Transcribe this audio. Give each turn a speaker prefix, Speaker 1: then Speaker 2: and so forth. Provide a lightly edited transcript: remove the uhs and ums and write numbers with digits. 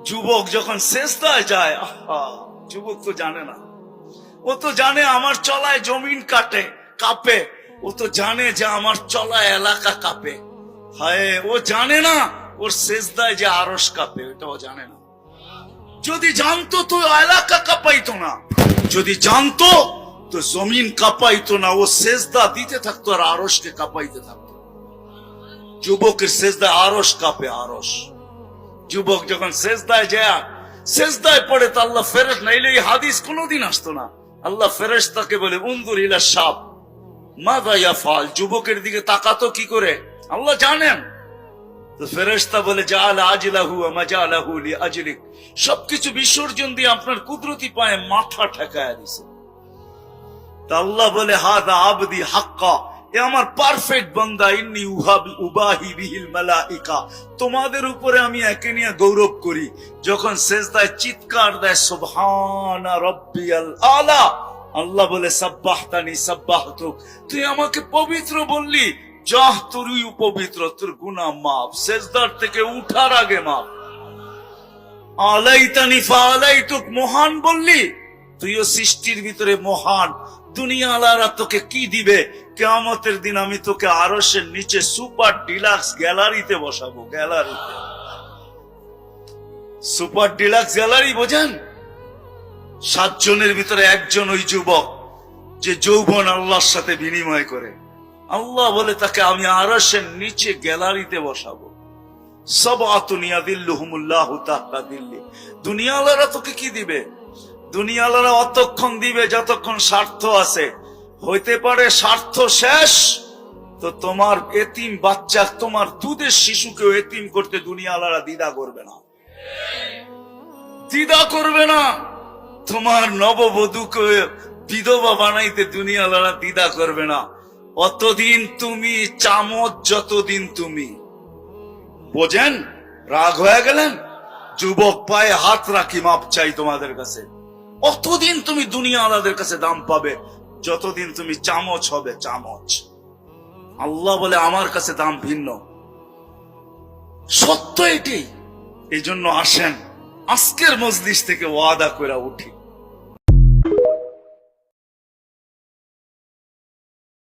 Speaker 1: যুবক যখন সেজদায় যায়, যুবক তো জানে না, ও তো জানে আমার চলায় জমিন কাঁপে, ও তো জানে যে আমার চলায় এলাকা কাঁপে। হায়, ও জানে না ওর সেজদায় যে আরশ কাঁপে, ওটাও জানে না। যদি জানতো তো এলাকা কাঁপাইতো না, যদি জানতো তো জমিন কাঁপাইতো না। ও সেজদা দিতে থাকতো আর আরশকে কাঁপাইতে থাকতো। যুবকের সেজদায় আরশ কাঁপে, আরশ। যুবক যখন সেজদায় পড়ে তো আল্লাহ ফেরেশ, নাইলে এই হাদিস কোনোদিন আসতো না। আল্লাহ ফেরেশতাকে বলে, উনজুর ইলা শাব মাযা ইয়াফআল, যুবকের দিকে তাকাতো কি করে, আল্লাহ জানেন। তো ফেরেশতা বলে, জাআলা আজলাহু ওয়া মাজালাহু লিআজলিক, সবকিছু বিসর্জন দিয়ে আপনার কুদরতি পায়ে মাথা ঠেকায়া দিছে। তা আল্লাহ বলে, হাযা আবদি হাক্কা, এ আমার পারফেক্ট বান্দা, ইন্নী উবাহি বিহিল মালাইকা, তোমাদের উপরে আমি একে নিয়ে গৌরব করি। যখন সেজদায় চিৎকার দেয় সুবহানা রাব্বিয়াল আলা, আল্লাহ বলে, সাব্বাহতানি সাব্বাহতুক, তুই আমাকে পবিত্র বললি, যাহ তুই পবিত্র, তোর গুনাহ মাফ, সেজদার থেকে উঠার আগে মাফ। আলাইতানি ফাআলাইতুক, মহান বললি, তুইও সৃষ্টির ভিতরে মহান। দুনিয়া আলারা তোকে কি দিবে, কিয়ামতের দিন আমি তোকে আরশের নিচে সুপার ডিলাক্স গ্যালারিতে বসাবো। গ্যালারিতে, সুপার ডিলাক্স গ্যালারি বোঝেন? 7 জনের ভিতরে একজন ওই যুবক যে যৌবন আল্লাহর সাথে বিনিময় করে। আল্লাহ বলে তাকে আমি আরশের নিচে গ্যালারিতে বসাবো। সাবআতুন ইয়াযিল্লুহুমুল্লাহু তাহতা দিল্লি। দুনিয়া আলারা তোকে কি দিবে? দুনিয়ালারা অতক্ষণ দিবে যতক্ষণ স্বার্থ আছে। হইতে পারে স্বার্থ শেষ তো তোমার এতিম বাচ্চা, তোমার দুধের শিশুকেও এতিম করতে দুনিয়ালারা দ্বিধা করবে না, দ্বিধা করবে না। তোমার নববধূকে বিধবা বানাইতে দুনিয়ালারা দ্বিধা করবে না। অতদিন তুমি চামচ, যতদিন তুমি, বোঝেন? রাগ হয়ে গেলেন? যুবক পায়ে হাত রাখি, মাপ চাই তোমাদের কাছে। অতদিন তুমি দুনিয়া আলাদের কাছে দাম পাবে যতদিন তুমি চামচ হবে, চামচ। আল্লাহ বলে আমার কাছে দাম ভিন্ন। সত্য এটি। এই জন্য আসেন আজকের মজলিস থেকে ওয়াদা করে উঠি,